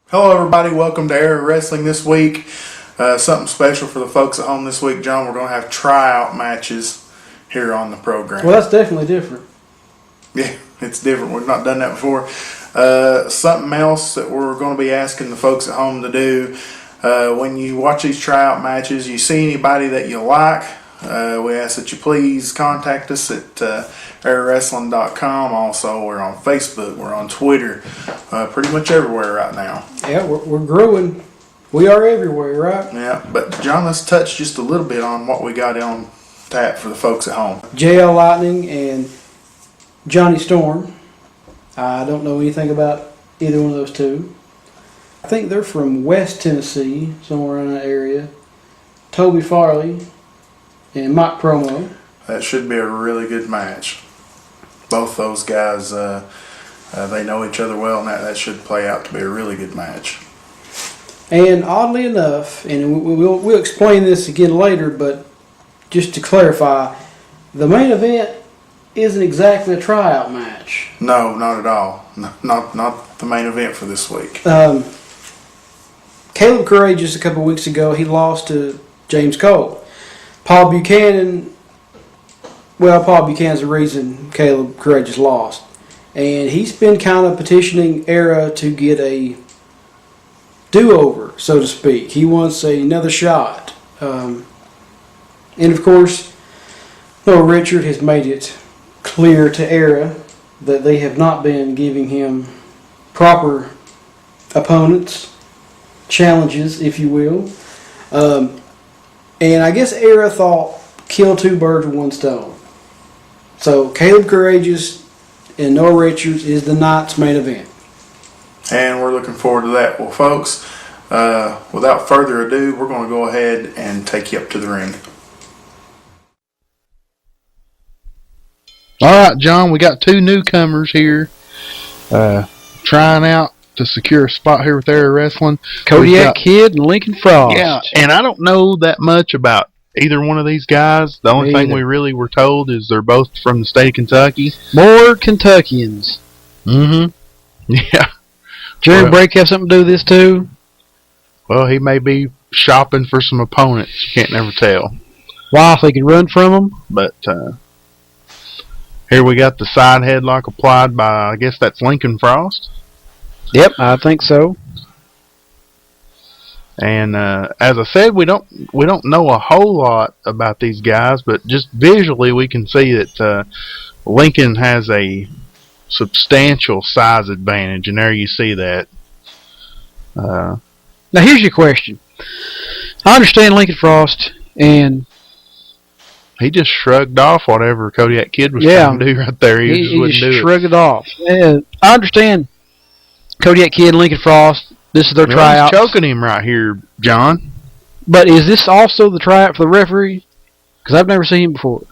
Hello everybody, welcome to Era Wrestling this week. Something special for the folks at home this week, John. We're going to have tryout matches here on the program. Well, that's definitely different. Yeah, it's different. We've not done that before. Something else that we're going to be asking the folks at home to do, when you watch these tryout matches, you see anybody that you like, we ask that you please contact us at airwrestling.com. Also, we're on Facebook, we're on Twitter, pretty much everywhere right now. Yeah, we're growing. We are everywhere, right? Yeah, but John, let's touch just a little bit on what we got on tap for the folks at home. JL Lightning and Johnny Storm. I don't know anything about either one of those two. I think they're from West Tennessee, somewhere in that area. Toby Farley and Mike Promo. That should be a really good match. Both those guys, they know each other well, and that should play out to be a really good match. And oddly enough, and we'll explain this again later, but just to clarify, the main event isn't exactly a tryout match. No, not at all. Not the main event for this week. Caleb Courageous a couple weeks ago, he lost to James Cole. Paul Buchanan's the reason Caleb Courageous lost. And he's been kind of petitioning Era to get a do-over, so to speak. He wants another shot. And of course, Richard has made it clear to Era that they have not been giving him proper opponents, challenges, if you will. And I guess Era thought kill two birds with one stone. So Caleb Courageous and Noah Richards is the night's main event. And we're looking forward to that. Well, folks, without further ado, we're going to go ahead and take you up to the ring. All right, John, we got two newcomers here trying out to secure a spot here with Era Wrestling. Kodiak Kid and Linkin Frost. Yeah, and I don't know that much about either one of these guys. The only thing we really were told is they're both from the state of Kentucky. More Kentuckians. Mm-hmm. Yeah. Jerry Brake have something to do with this too? Well, he may be shopping for some opponents. You can't never tell. Wow, if they could run from them. But here we got the side headlock applied by, I guess that's Linkin Frost. Yep, I think so. And as I said, we don't know a whole lot about these guys, but just visually we can see that Lincoln has a substantial size advantage, and there you see that. Now here's your question. I understand Linkin Frost, and he just shrugged off whatever Kodiak Kid was trying to do right there. He just wouldn't do it. Shrugged it off. Yeah, I understand Kodiak Kid and Linkin Frost. This is their tryout. He's choking him right here, John. But is this also the tryout for the referee? Because I've never seen him before.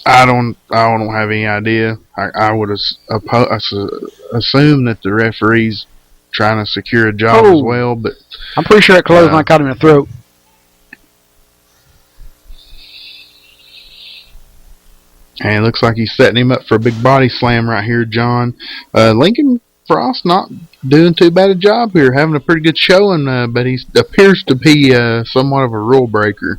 I don't have any idea. I would assume that the referee's trying to secure a job as well, but I'm pretty sure that clothesline caught him in the throat. And it looks like he's setting him up for a big body slam right here, John. Linkin Frost not doing too bad a job here, having a pretty good showing, but he appears to be somewhat of a rule breaker.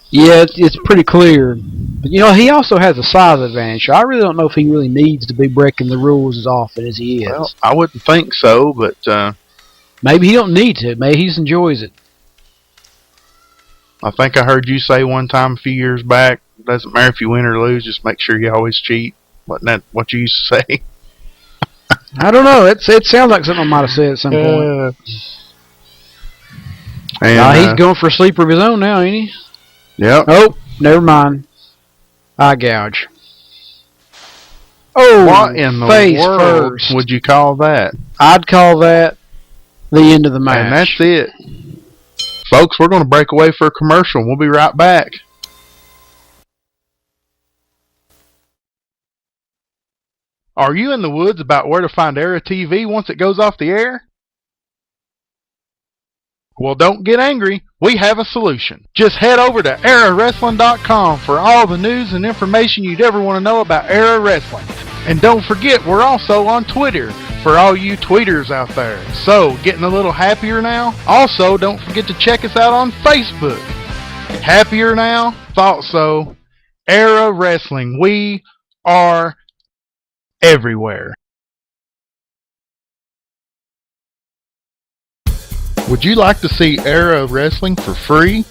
Yeah, it's pretty clear. But, he also has a size advantage. So I really don't know if he really needs to be breaking the rules as often as he is. Well, I wouldn't think so, but maybe he don't need to. Maybe he just enjoys it. I think I heard you say one time a few years back, it doesn't matter if you win or lose, just make sure you always cheat. Wasn't that what you used to say? I don't know. It sounds like something I might have said at some point. He's going for a sleeper of his own now, ain't he? Yep. Oh, never mind. Eye gouge. Oh, what in the world first would you call that? I'd call that the end of the match. And that's it. Folks, we're going to break away for a commercial. We'll be right back. Are you in the woods about where to find Era TV once it goes off the air? Well, don't get angry. We have a solution. Just head over to EraWrestling.com for all the news and information you'd ever want to know about Era Wrestling. And don't forget, we're also on Twitter. for all you tweeters out there. So, getting a little happier now? Also, don't forget to check us out on Facebook. Happier now? Thought so. Era Wrestling. We are everywhere. Would you like to see Era Wrestling for free?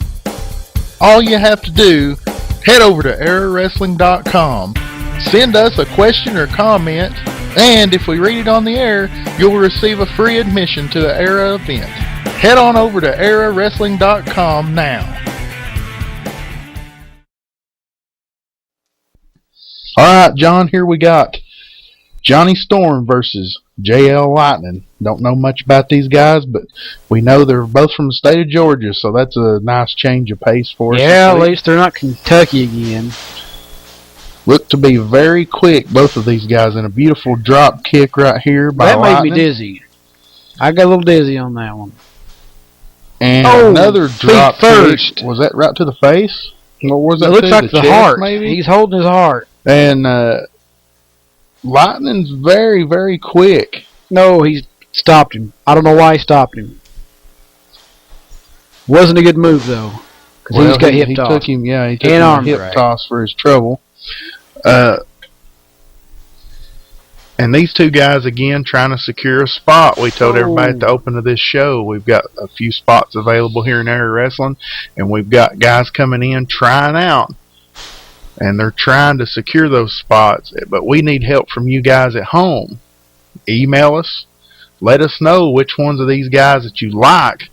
All you have to do, head over to EraWrestling.com, send us a question or comment, and if we read it on the air, you'll receive a free admission to the Era event. Head on over to EraWrestling.com now. Alright, John, here we got Johnny Storm versus JL Lightning. Don't know much about these guys, but we know they're both from the state of Georgia, so that's a nice change of pace for us. Yeah, at least they're not Kentucky again. Look to be very quick, both of these guys, and a beautiful drop kick right here by That Lightning. made me dizzy. I got a little dizzy on that one. And another drop kick. Was that right to the face? Or was that it looks to like the chest, heart. maybe? He's holding his heart. And Lightning's very, very quick. No, he stopped him. I don't know why he stopped him. Wasn't a good move, though. Because he just got hip tossed. He took him a hip toss for his trouble. And these two guys, again, trying to secure a spot. We told everybody at the open of this show, we've got a few spots available here in Era Wrestling, and we've got guys coming in trying out. And they're trying to secure those spots, but we need help from you guys at home. Email us. Let us know which ones of these guys that you like,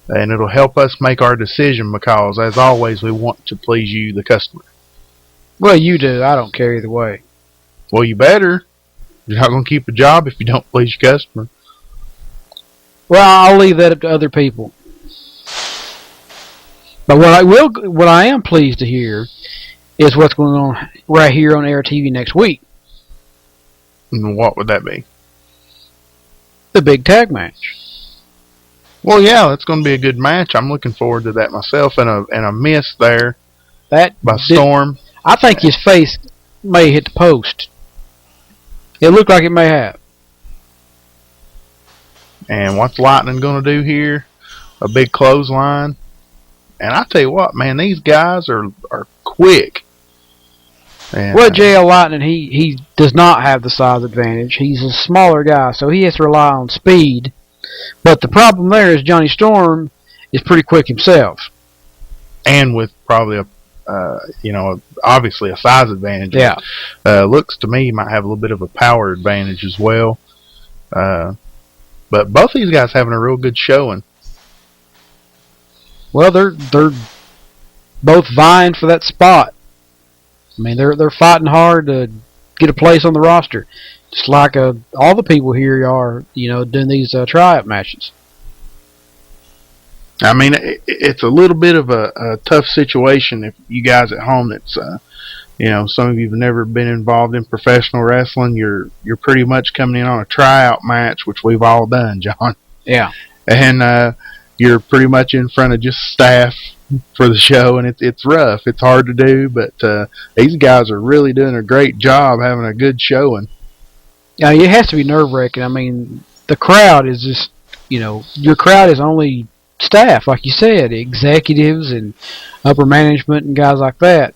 and it'll help us make our decision because, as always, we want to please you, the customer. Well, you do. I don't care either way. Well, you better. You're not going to keep a job if you don't please your customer. Well, I'll leave that up to other people. But what I am pleased to hear is what's going on right here on Air TV next week. And what would that be? The big tag match. Well, yeah, that's going to be a good match. I'm looking forward to that myself. And a miss there by Storm. I think his face may hit the post. It looked like it may have. And what's Lightning going to do here? A big clothesline. And I tell you what, man, these guys are quick. And, JL Lightning, he does not have the size advantage. He's a smaller guy, so he has to rely on speed. But the problem there is Johnny Storm is pretty quick himself. And with probably obviously a size advantage. Yeah. Looks to me he might have a little bit of a power advantage as well. But both these guys having a real good showing. Well, they're both vying for that spot. I mean, they're fighting hard to get a place on the roster, just like all the people here are, doing these tryout matches. I mean, it's a little bit of a tough situation if you guys at home that's, some of you have never been involved in professional wrestling. You're pretty much coming in on a tryout match, which we've all done, John. Yeah. And you're pretty much in front of just staff for the show, and it's rough. It's hard to do, but these guys are really doing a great job having a good showing. Yeah, it has to be nerve-wracking. I mean, the crowd is just, your crowd is only staff, like you said, executives and upper management and guys like that.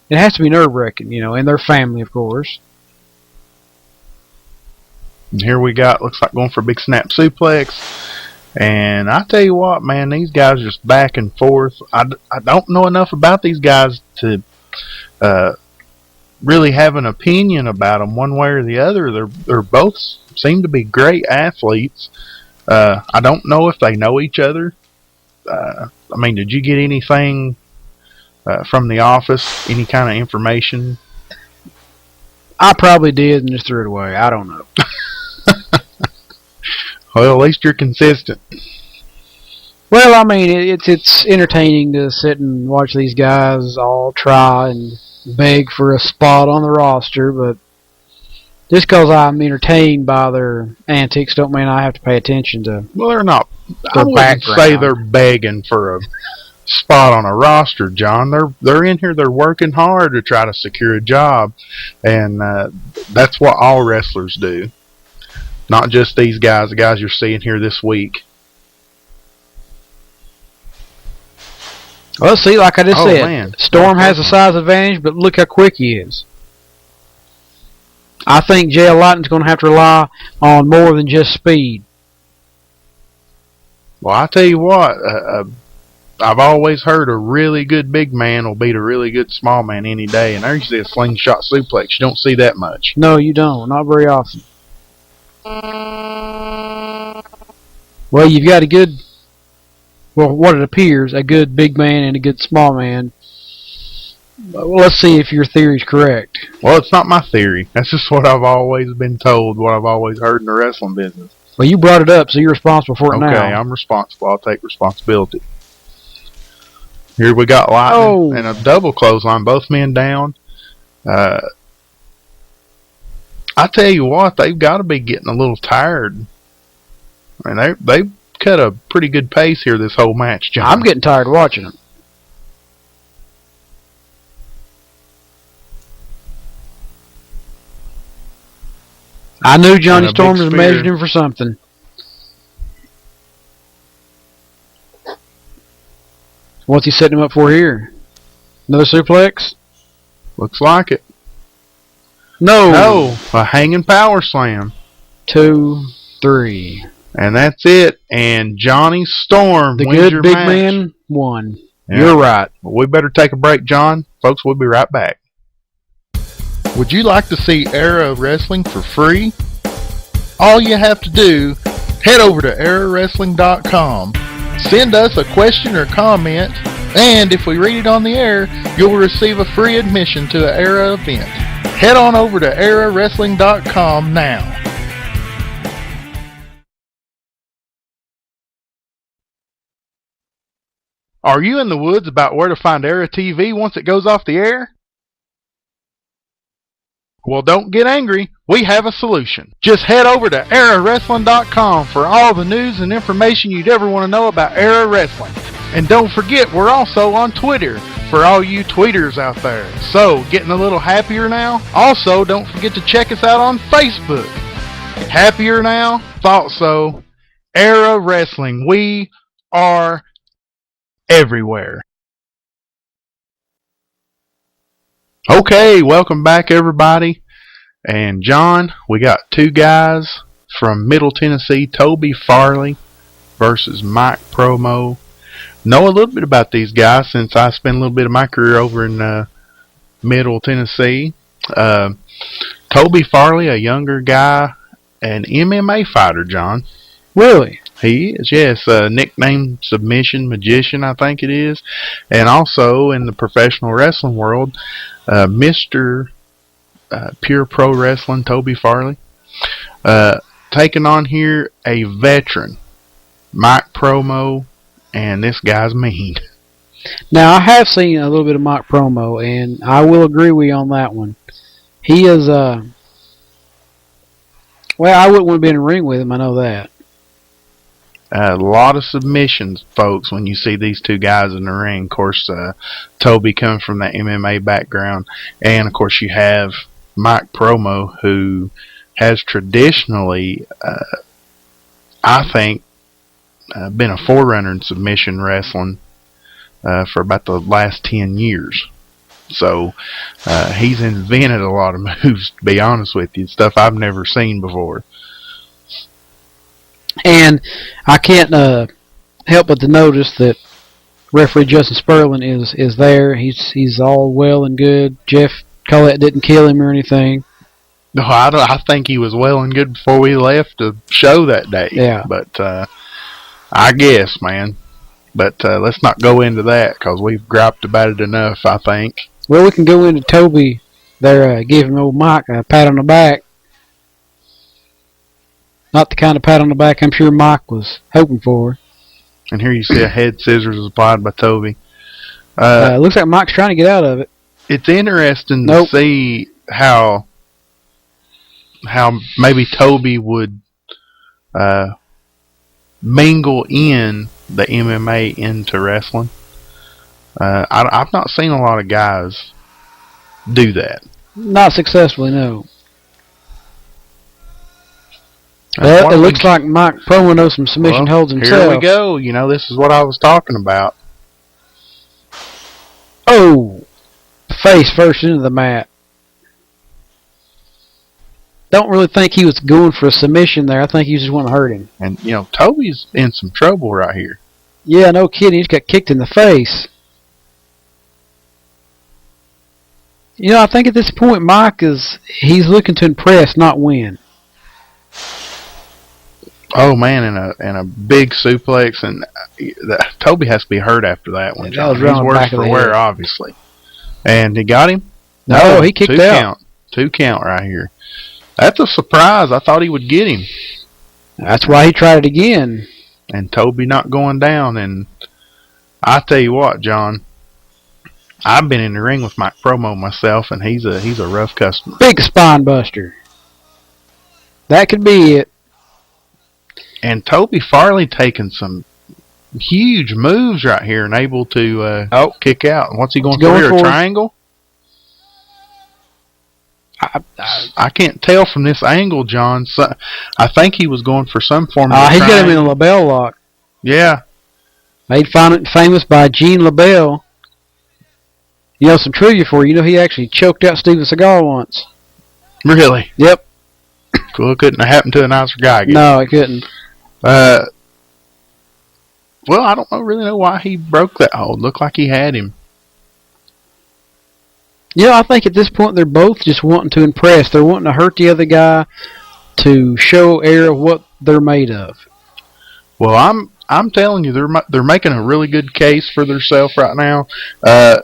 It has to be nerve-wracking, and their family, of course. And here we got, looks like going for a big snap suplex. And I tell you what, man, these guys are just back and forth. I don't know enough about these guys to really have an opinion about them one way or the other. They're both seem to be great athletes. I don't know if they know each other. I mean, did you get anything from the office? Any kind of information? I probably did and just threw it away. I don't know. Well, at least you're consistent. Well, I mean, it's entertaining to sit and watch these guys all try and beg for a spot on the roster, but just because I'm entertained by their antics don't mean I have to pay attention to. Well, they're not. I wouldn't say they're begging for a spot on a roster, John. They're in here. They're working hard to try to secure a job, and that's what all wrestlers do. Not just these guys, the guys you're seeing here this week. Well, see, like I just said, man. Storm has a size advantage, but look how quick he is. I think JL Lightning's going to have to rely on more than just speed. Well, I tell you what, I've always heard a really good big man will beat a really good small man any day, and there's usually a slingshot suplex. You don't see that much. No, you don't. Not very often. Well, you've got a good, well, what it appears, a good big man and a good small man. Well, let's see if your theory's correct. Well, it's not my theory. That's just what I've always been told, what I've always heard in the wrestling business. Well, you brought it up, so you're responsible for it now. Okay, I'm responsible. I'll take responsibility. Here we got Lightning and a double clothesline, both men down. I tell you what, they've got to be getting a little tired. I mean, they've cut a pretty good pace here this whole match, John. I'm getting tired of watching them. I knew Johnny Storm was measured him for something. What's he setting him up for here? Another suplex? Looks like it. No, a hanging power slam. 2, 3. And that's it. And Johnny Storm The wins good your big match. man won. Yeah. You're right. Well, we better take a break, John. Folks, we'll be right back. Would you like to see Era Wrestling for free? All you have to do, head over to EraWrestling.com, send us a question or comment, and if we read it on the air, you'll receive a free admission to an Era event. Head on over to EraWrestling.com now. Are you in the woods about where to find Era TV once it goes off the air? Well, don't get angry. We have a solution. Just head over to EraWrestling.com for all the news and information you'd ever want to know about Era Wrestling. And don't forget, we're also on Twitter for all you tweeters out there. So, getting a little happier now? Also, don't forget to check us out on Facebook. Happier now? Thought so. Era Wrestling. We are everywhere. Okay, welcome back everybody. And John, we got two guys from Middle Tennessee, Toby Farley versus Mike Promo. Know a little bit about these guys since I spent a little bit of my career over in Middle Tennessee. Toby Farley, a younger guy, an MMA fighter, John. Really? He is, yes. Nickname Submission Magician, I think it is. And also in the professional wrestling world, Mr. Pure Pro Wrestling, Toby Farley. Taking on here a veteran, Mike Promo, and this guy's mean. Now, I have seen a little bit of Mike Promo, and I will agree with you on that one. He is, well, I wouldn't want to be in a ring with him, I know that. A lot of submissions, folks, when you see these two guys in the ring. Of course, Toby comes from that MMA background. And, of course, you have Mike Promo, who has traditionally, I think, been a forerunner in submission wrestling for about the last 10 years. So, he's invented a lot of moves, to be honest with you. Stuff I've never seen before. And I can't help but to notice that referee Justin Sperlin is there. He's all well and good. Jeff Collette didn't kill him or anything. No, I think he was well and good before we left the show that day. Yeah. But I guess, man. But let's not go into that because we've griped about it enough, I think. Well, we can go into Toby there, giving old Mike a pat on the back. Not the kind of pat on the back I'm sure Mike was hoping for. And here you see a head scissors is applied by Toby. Looks like Mike's trying to get out of it. It's interesting to see how maybe Toby would mingle in the MMA into wrestling. I've not seen a lot of guys do that. Not successfully, no. Well, it looks like Mike Promo knows some submission holds himself. Here we go. You know, this is what I was talking about. Oh! Face first into the mat. Don't really think he was going for a submission there. I think he just wanted to hurt him. And, you know, Toby's in some trouble right here. Yeah, no kidding. He just got kicked in the face. You know, I think at this point, he's looking to impress, not win. Oh man, and a big suplex, and Toby has to be hurt after that one. That was He's round worse back of for the wear, head. obviously. And he got him. No, he kicked out. Two count right here. That's a surprise. I thought he would get him. That's why he tried it again. And Toby not going down. And I tell you what, John, I've been in the ring with Mike Promo myself, and he's a rough customer. Big spine buster. That could be it. And Toby Farley taking some huge moves right here and able to kick out. And what's he going for here? A triangle? I can't tell from this angle, John. So, I think he was going for some form of He got him in a LaBelle lock. Yeah. Made famous by Gene LaBelle. You know, some trivia for you. You know, he actually choked out Steven Seagal once. Really? Yep. Well, it couldn't have happened to a nicer guy, I guess. No, it couldn't. Well, I don't really know why he broke that hold. Looked like he had him. Yeah, I think at this point they're both just wanting to impress. They're wanting to hurt the other guy to show Era what they're made of. Well, I'm telling you, they're making a really good case for themselves right now. I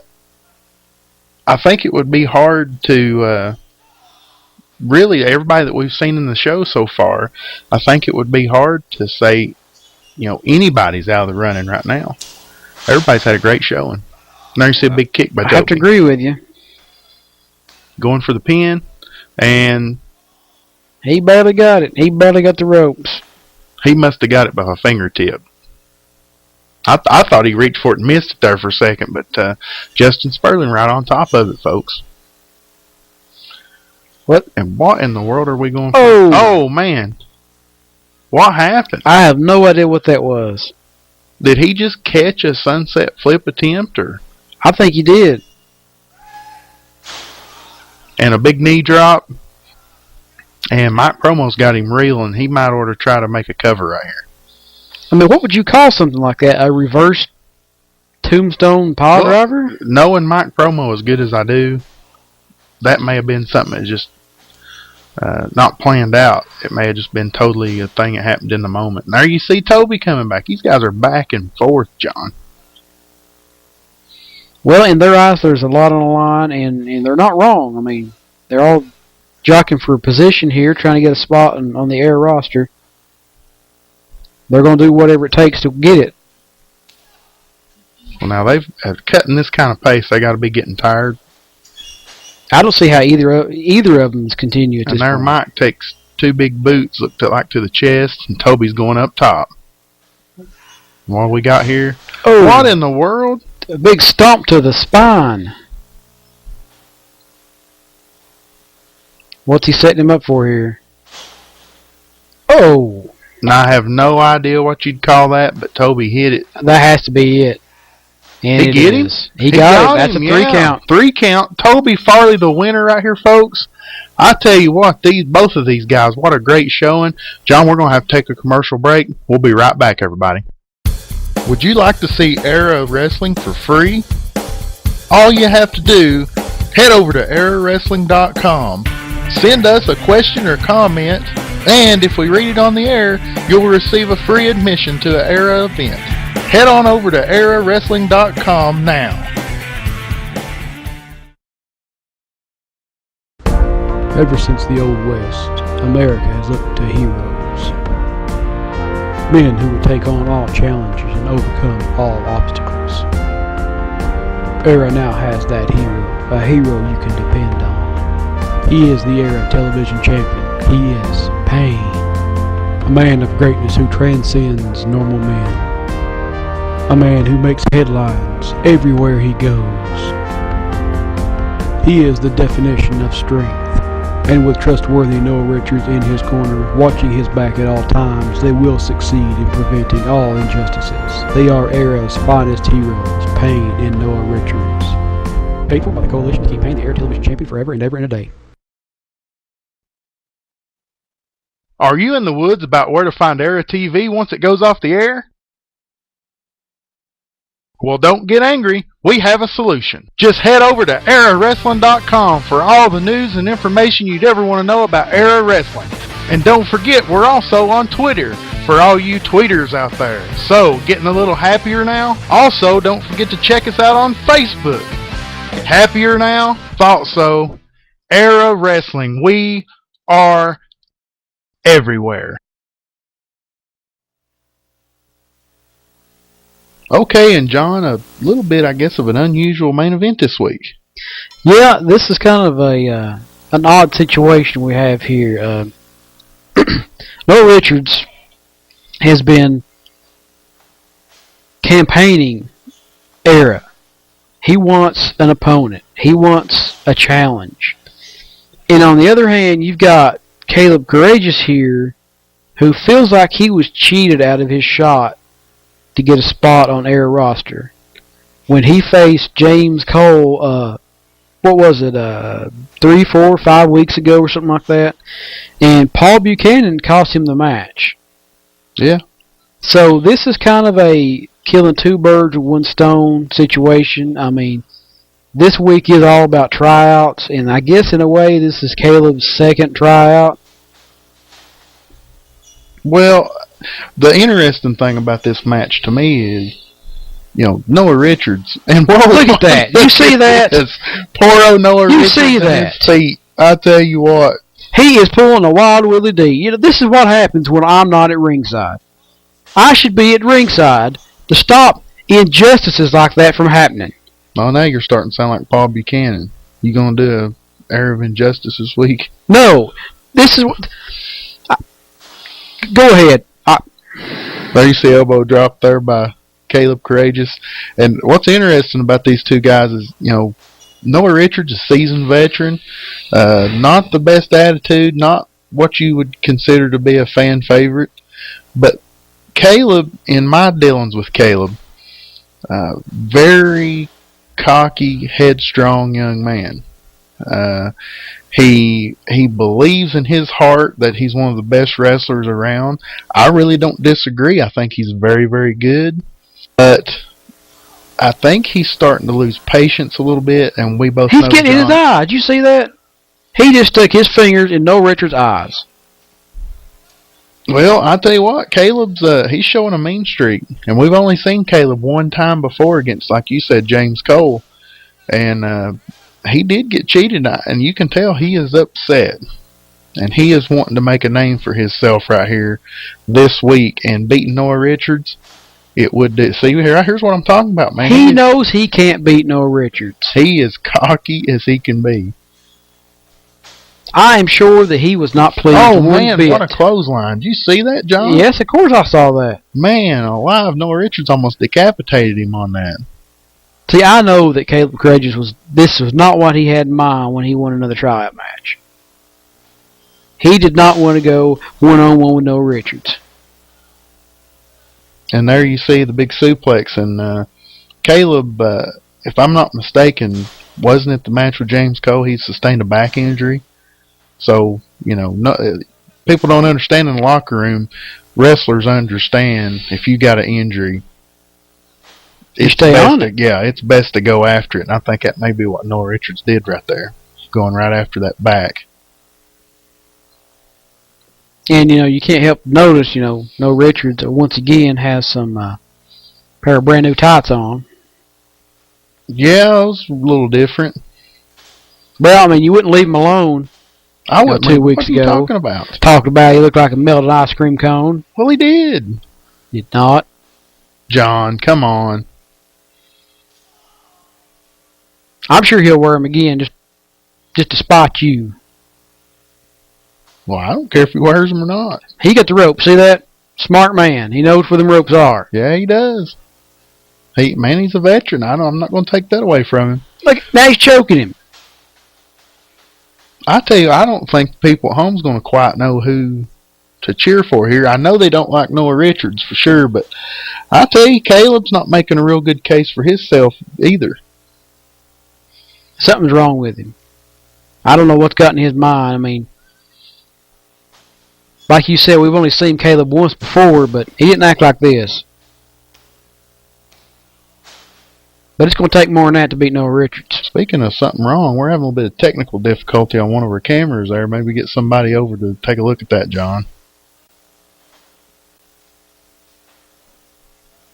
think it would be hard to really everybody that we've seen in the show so far. I think it would be hard to say, you know, anybody's out of the running right now. Everybody's had a great showing. Now you see a big kick by Toby. I have to agree with you. Going for the pin, and he barely got it. He barely got the ropes. He must have got it by a fingertip. I thought he reached for it and missed it there for a second, but Justin Sperling right on top of it, folks. What? And what in the world are we going for? Oh, man. What happened? I have no idea what that was. Did he just catch a sunset flip attempt, or? I think he did. And a big knee drop. And Mike Promo's got him reeling. He might ought to try to make a cover right here. I mean, what would you call something like that? A reverse tombstone pile driver? Knowing Mike Promo as good as I do, that may have been something that just not planned out. It may have just been totally a thing that happened in the moment. And there you see Toby coming back. These guys are back and forth, John. Well, in their eyes, there's a lot on the line, and they're not wrong. I mean, they're all jockeying for a position here, trying to get a spot on the Air roster. They're going to do whatever it takes to get it. Well, now they've cutting this kind of pace. They got to be getting tired. I don't see how either of them continue at this point. And there Mike takes two big boots, look like to the chest, and Toby's going up top. What we got here? Oh, what in the world? A big stomp to the spine. What's he setting him up for here? Oh. Now, I have no idea what you'd call that, but Toby hit it. That has to be it. And he get him? He got it. That's him, a 3 count. 3 count. Toby Farley, the winner right here, folks. I tell you what, both of these guys, what a great showing. John, we're going to have to take a commercial break. We'll be right back, everybody. Would you like to see Era Wrestling for free? All you have to do, head over to EraWrestling.com. Send us a question or comment, and if we read it on the air, you'll receive a free admission to the Era event. Head on over to EraWrestling.com now. Ever since the Old West, America has looked to heroes. Men who would take on all challenges and overcome all obstacles. Era now has that hero, a hero you can depend on. He is the Era television champion. He is Pain, a man of greatness who transcends normal men. A man who makes headlines everywhere he goes. He is the definition of strength, And with trustworthy Noah Richards in his corner, watching his back at all times, they will succeed in preventing all injustices. They are Era's finest heroes, Payne and Noah Richards. Paid for by the Coalition to keep Payne the Era Television Champion forever and ever and a day. Are you in the woods about where to find Era TV once it goes off the air? Well, don't get angry. We have a solution. Just head over to EraWrestling.com for all the news and information you'd ever want to know about Era Wrestling. And don't forget, we're also on Twitter for all you tweeters out there. So, getting a little happier now? Also, don't forget to check us out on Facebook. Happier now? Thought so. Era Wrestling. We are everywhere. Okay, and John, a little bit, I guess, of an unusual main event this week. Yeah, this is kind of an odd situation we have here. Noah Richards has been campaigning Era. He wants an opponent. He wants a challenge. And on the other hand, you've got Caleb Courageous here, who feels like he was cheated out of his shot to get a spot on Era roster. When he faced James Cole, what was it, 3, 4, 5 weeks ago or something like that, and Paul Buchanan cost him the match. Yeah. So this is kind of a killing two birds with one stone situation. I mean, this week is all about tryouts, and I guess in a way this is Caleb's second tryout. Well, the interesting thing about this match to me is, you know, Noah Richards. And look at that. You see that? Poor old Noah Richards. You see that? His feet. I tell you what. He is pulling a Wild Willie D. You know, this is what happens when I'm not at ringside. I should be at ringside to stop injustices like that from happening. Oh, now you're starting to sound like Paul Buchanan. You gonna do a Air of Injustice this week? No. This is what... Go ahead. There you see elbow drop there by Caleb Courageous. And what's interesting about these two guys is, you know, Noah Richards is a seasoned veteran. Not the best attitude, not what you would consider to be a fan favorite. But Caleb, in my dealings with Caleb, very cocky, headstrong young man. He believes in his heart that he's one of the best wrestlers around. I really don't disagree. I think he's very, very good. But I think he's starting to lose patience a little bit, and we both know He's getting in his eye. Did you see that? He just stuck his fingers in Noah Richards' eyes. Well, I tell you what, Caleb's he's showing a mean streak, and we've only seen Caleb one time before against, like you said, James Cole, and he did get cheated, and you can tell he is upset, and he is wanting to make a name for himself right here this week, and beating Noah Richards, it would do. See here, here's what I'm talking about, man. He knows he can't beat Noah Richards. He is cocky as he can be. I am sure that he was not pleased Oh, one man, bit. what a clothesline. Did you see that, John? Yes, of course I saw that. Man, alive, Noah Richards almost decapitated him on that. See, I know that Caleb Courageous this was not what he had in mind when he won another tryout match. He did not want to go one-on-one with Noah Richards. And there you see the big suplex. And Caleb, if I'm not mistaken, wasn't it the match with James Cole? He sustained a back injury. So, you know, people don't understand in the locker room. Wrestlers understand if you got an injury, You stay on it. Yeah, it's best to go after it. And I think that may be what Noah Richards did right there, going right after that back. And, you know, you can't help but notice, you know, Noah Richards, once again, has some pair of brand new tights on. Yeah, it was a little different. Well, I mean, you wouldn't leave him alone. I wouldn't. 2 weeks ago. What are you talking about? Talked about he looked like a melted ice cream cone. Well, he did. Did not. John, come on. I'm sure he'll wear them again just to spot you. Well, I don't care if he wears them or not. He got the rope. See that? Smart man. He knows where them ropes are. Yeah, he does. He's a veteran. I'm not going to take that away from him. Look, now he's choking him. I tell you, I don't think the people at home's going to quite know who to cheer for here. I know they don't like Noah Richards for sure, but I tell you, Caleb's not making a real good case for himself either. Something's wrong with him. I don't know what's got in his mind. I mean, like you said, we've only seen Caleb once before, but he didn't act like this. But it's going to take more than that to beat Noah Richards. Speaking of something wrong, we're having a little bit of technical difficulty on one of our cameras there. Maybe get somebody over to take a look at that, John.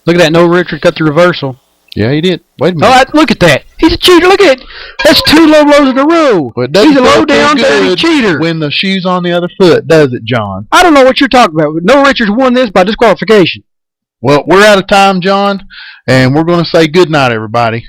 Look at that. Noah Richards got the reversal. Yeah, he did. Wait a minute. Oh, look at that. He's a cheater. Look at it. That's 2 low blows in a row. Well, He's a low-down dirty cheater. When the shoe's on the other foot, does it, John? I don't know what you're talking about. Noah Richards won this by disqualification. Well, we're out of time, John, and we're going to say good night, everybody.